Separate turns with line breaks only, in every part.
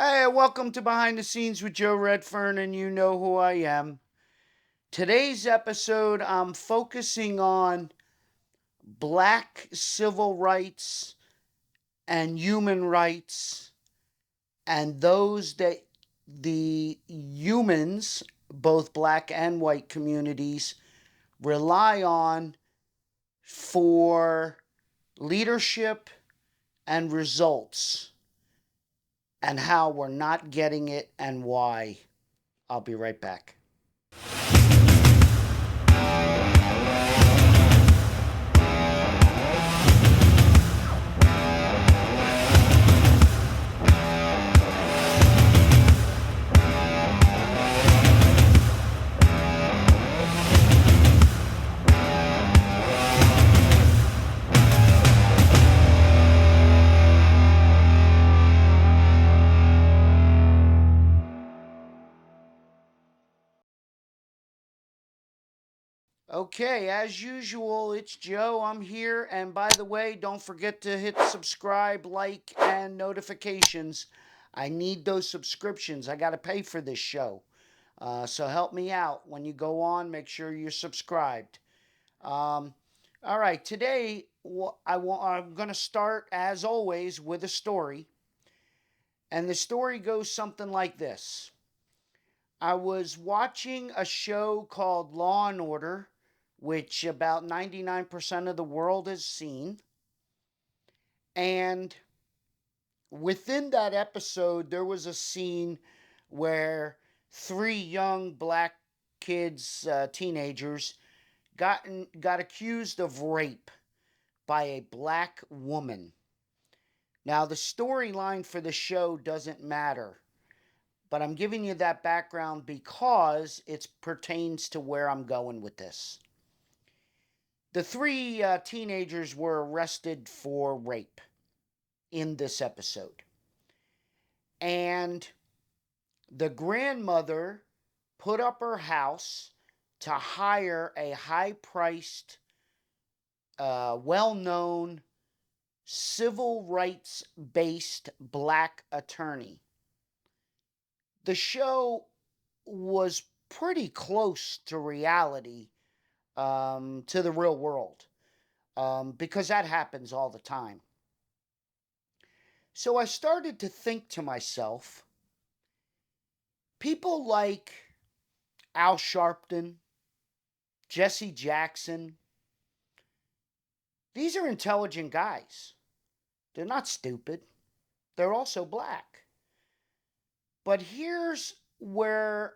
Hey, welcome to Behind the Scenes with Joe Redfern, and you know who I am. Today's episode, I'm focusing on black civil rights and human rights, and those that the humans, both black and white communities, rely on for leadership and results, and how we're not getting it and why. I'll be right back. Okay, as usual, it's Joe. I'm here. And by the way, don't forget to hit subscribe, like, and notifications. I need those subscriptions. I got to pay for this show. So help me out. When you go on, make sure you're subscribed. Um, all right, today I'm going to start, as always, with a story. And the story goes something like this. I was watching a show called Law and Order, which about 99% of the world has seen. And within that episode, there was a scene where three young black kids, teenagers, got accused of rape by a black woman. Now, the storyline for the show doesn't matter, but I'm giving you that background because it pertains to where I'm going with this. The three teenagers were arrested for rape in this episode. And the grandmother put up her house to hire a high priced, well known, civil rights based black attorney. The show was pretty close to reality, to the real world, because that happens all the time. So I started to think to myself, people like Al Sharpton, Jesse Jackson, these are intelligent guys. They're not stupid. They're also black. But here's where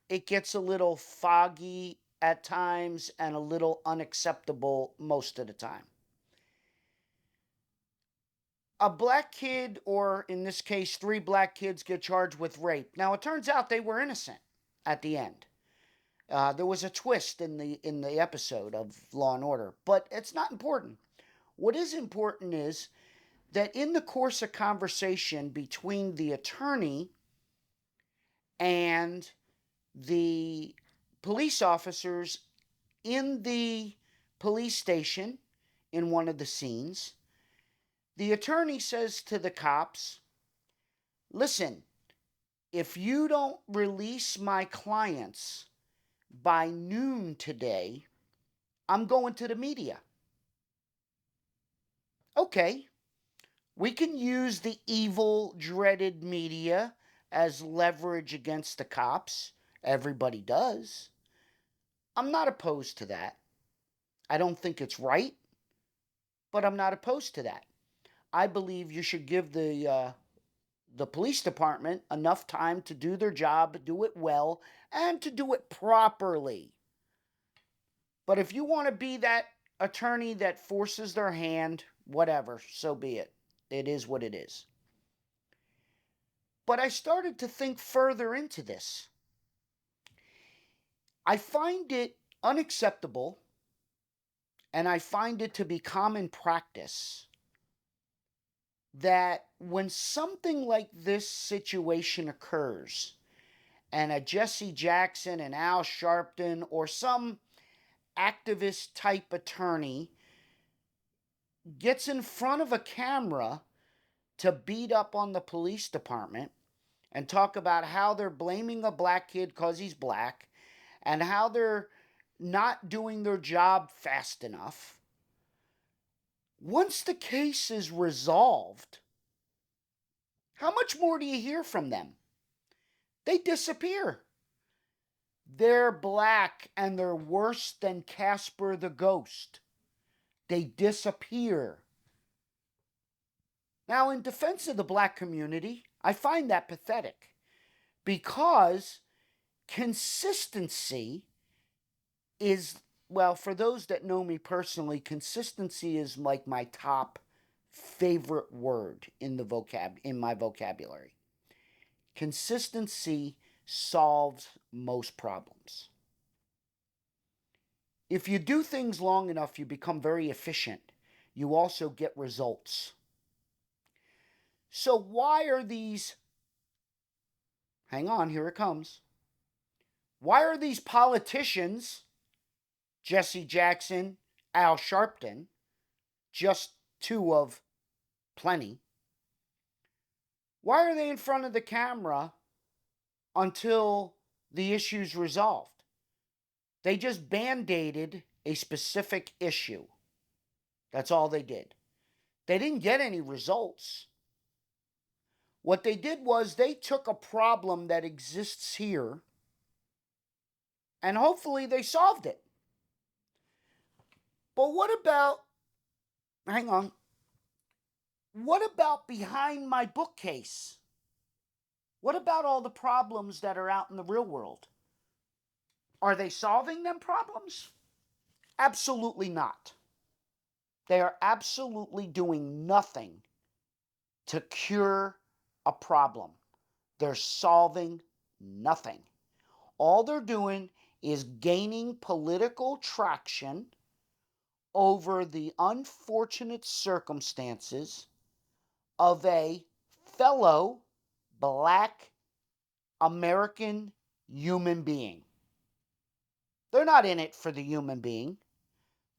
it gets a little foggy at times and a little unacceptable most of the time. A black kid, or in this case, three black kids, get charged with rape. Now, it turns out they were innocent at the end. There was a twist in the episode of Law and Order, but it's not important. What is important is that in the course of conversation between the attorney and the police officers in the police station in one of the scenes, the attorney says to the cops, listen, if you don't release my clients by noon today, I'm going to the media. Okay, we can use the evil, dreaded media as leverage against the cops. Everybody does. I'm not opposed to that. I don't think it's right, but I'm not opposed to that. I believe you should give the police department enough time to do their job, do it well, and to do it properly. But if you want to be that attorney that forces their hand, whatever, so be it. It is what it is. But I started to think further into this. I find it unacceptable, and I find it to be common practice that when something like this situation occurs, and a Jesse Jackson and Al Sharpton or some activist type attorney gets in front of a camera to beat up on the police department, and talk about how they're blaming a black kid because he's black and how they're not doing their job fast enough. Once the case is resolved, how much more do you hear from them? They disappear. They're black and they're worse than Casper the Ghost. They disappear. Now, in defense of the black community, I find that pathetic because consistency is, well, for those that know me personally, consistency is like my top favorite word in my vocabulary. Consistency solves most problems. If you do things long enough, you become very efficient. You also get results. So why are these, hang on, here it comes. Why are these politicians, Jesse Jackson, Al Sharpton, just two of plenty, why are they in front of the camera until the issue's resolved? They just band-aided a specific issue. That's all they did. They didn't get any results. What they did was they took a problem that exists here and hopefully they solved it. But what about, hang on, what about behind my bookcase? What about all the problems that are out in the real world? Are they solving them problems? Absolutely not. They are absolutely doing nothing to cure a problem. They're solving nothing. All they're doing is gaining political traction over the unfortunate circumstances of a fellow black American human being. They're not in it for the human being.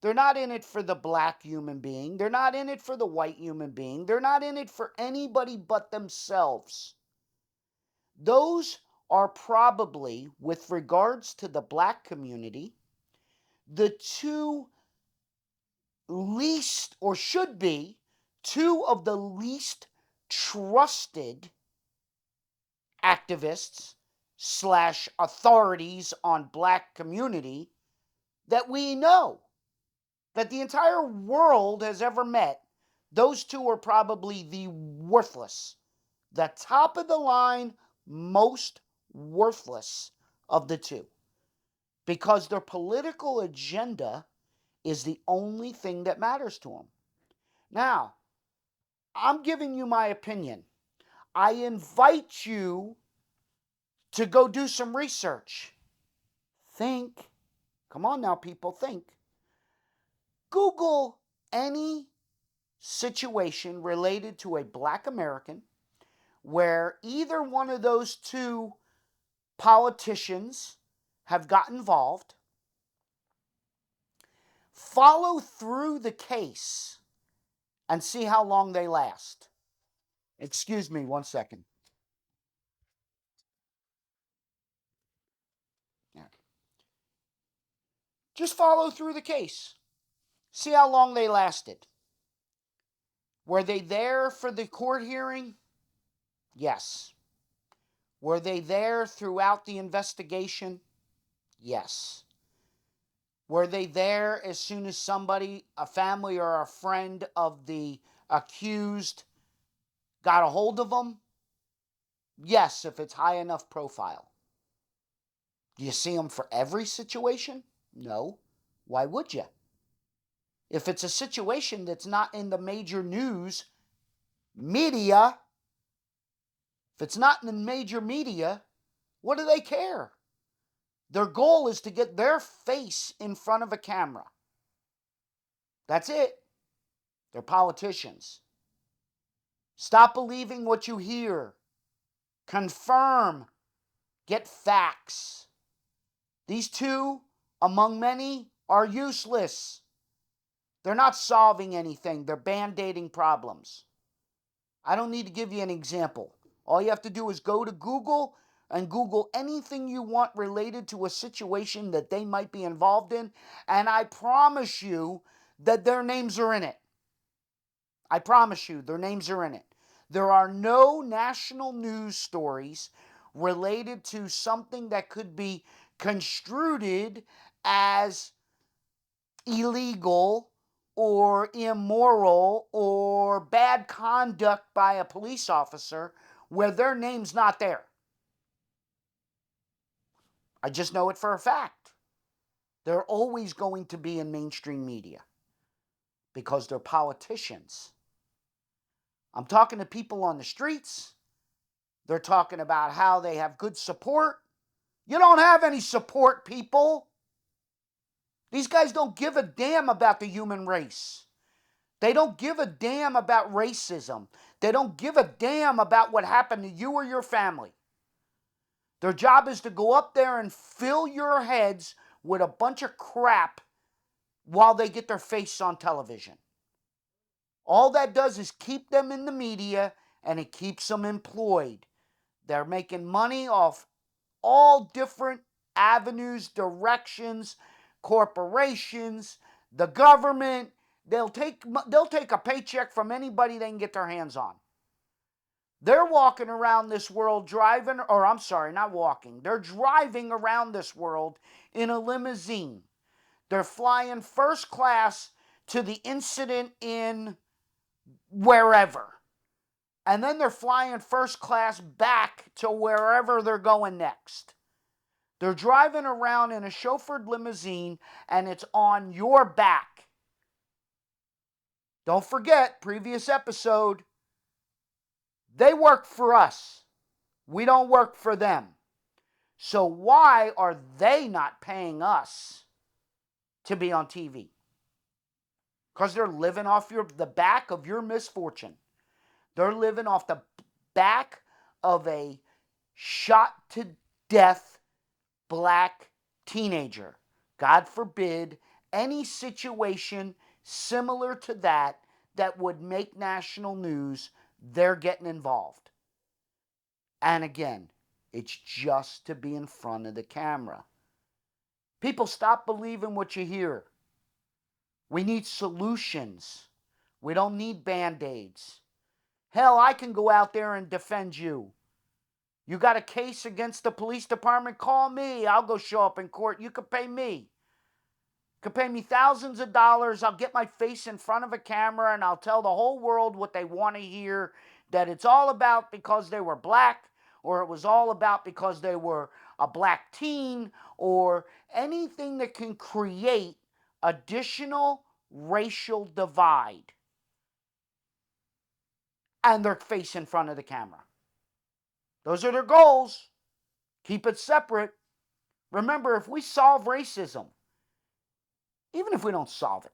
They're not in it for the black human being. They're not in it for the white human being. They're not in it for anybody but themselves. Those are probably, with regards to the black community, the two least, or should be, two of the least trusted activists slash authorities on black community that we know, that the entire world has ever met. Those two are probably the worthless, the top of the line, most worthless of the two, because their political agenda is the only thing that matters to them. Now, I'm giving you my opinion. I invite you to go do some research. Think. Come on now, people, think. Google any situation related to a black American where either one of those two politicians have got involved. Follow through the case and see how long they last. Excuse me 1 second. Just follow through the case. See how long they lasted. Were they there for the court hearing? Yes. Were they there throughout the investigation? Yes. Were they there as soon as somebody, a family or a friend of the accused, got a hold of them? Yes, if it's high enough profile. Do you see them for every situation? No. Why would you? If it's a situation that's not in the major news media, if it's not in the major media, what do they care? Their goal is to get their face in front of a camera. That's it. They're politicians. Stop believing what you hear. Confirm. Get facts. These two, among many, are useless. They're not solving anything. They're band-aiding problems. I don't need to give you an example. All you have to do is go to Google and Google anything you want related to a situation that they might be involved in, and I promise you that their names are in it. I promise you, their names are in it. There are no national news stories related to something that could be construed as illegal or immoral or bad conduct by a police officer where their name's not there. I just know it for a fact. They're always going to be in mainstream media because they're politicians. I'm talking to people on the streets. They're talking about how they have good support. You don't have any support, people. These guys don't give a damn about the human race. They don't give a damn about racism. They don't give a damn about what happened to you or your family. Their job is to go up there and fill your heads with a bunch of crap while they get their face on television. All that does is keep them in the media and it keeps them employed. They're making money off all different avenues, directions, corporations, the government. They'll take a paycheck from anybody they can get their hands on. They're walking around this world driving, or I'm sorry, not walking. They're driving around this world in a limousine. They're flying first class to the incident in wherever. And then they're flying first class back to wherever they're going next. They're driving around in a chauffeured limousine and it's on your back. Don't forget, previous episode, they work for us. We don't work for them. So why are they not paying us to be on TV? Because they're living off the back of your misfortune. They're living off the back of a shot to death black teenager. God forbid any situation similar to that would make national news, they're getting involved. And again, it's just to be in front of the camera. People, stop believing what you hear. We need solutions. We don't need band-aids. Hell, I can go out there and defend you. You got a case against the police department? Call me. I'll go show up in court. You could pay me. You could pay me thousands of dollars. I'll get my face in front of a camera and I'll tell the whole world what they want to hear. That it's all about because they were black, or it was all about because they were a black teen, or anything that can create additional racial divide. And their face in front of the camera. Those are their goals. Keep it separate. Remember, if we solve racism, even if we don't solve it,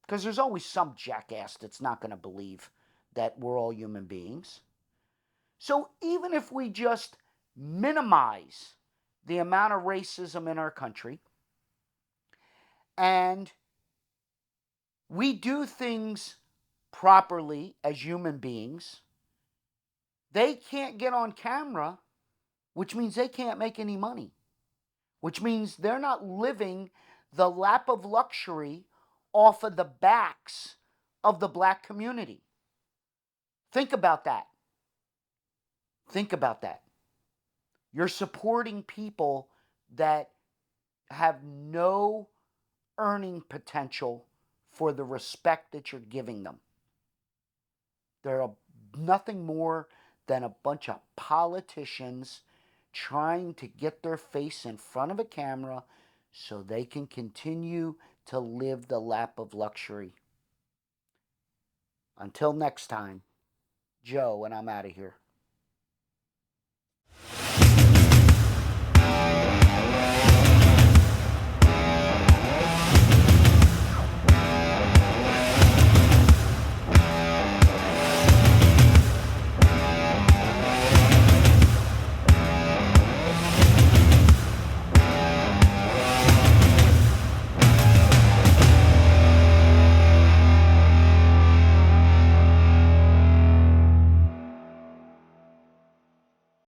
because there's always some jackass that's not going to believe that we're all human beings. So even if we just minimize the amount of racism in our country, and we do things properly as human beings, they can't get on camera, which means they can't make any money, which means they're not living the lap of luxury off of the backs of the black community. Think about that. Think about that. You're supporting people that have no earning potential for the respect that you're giving them. They're nothing more than a bunch of politicians trying to get their face in front of a camera so they can continue to live the lap of luxury. Until next time, Joe, and I'm out of here.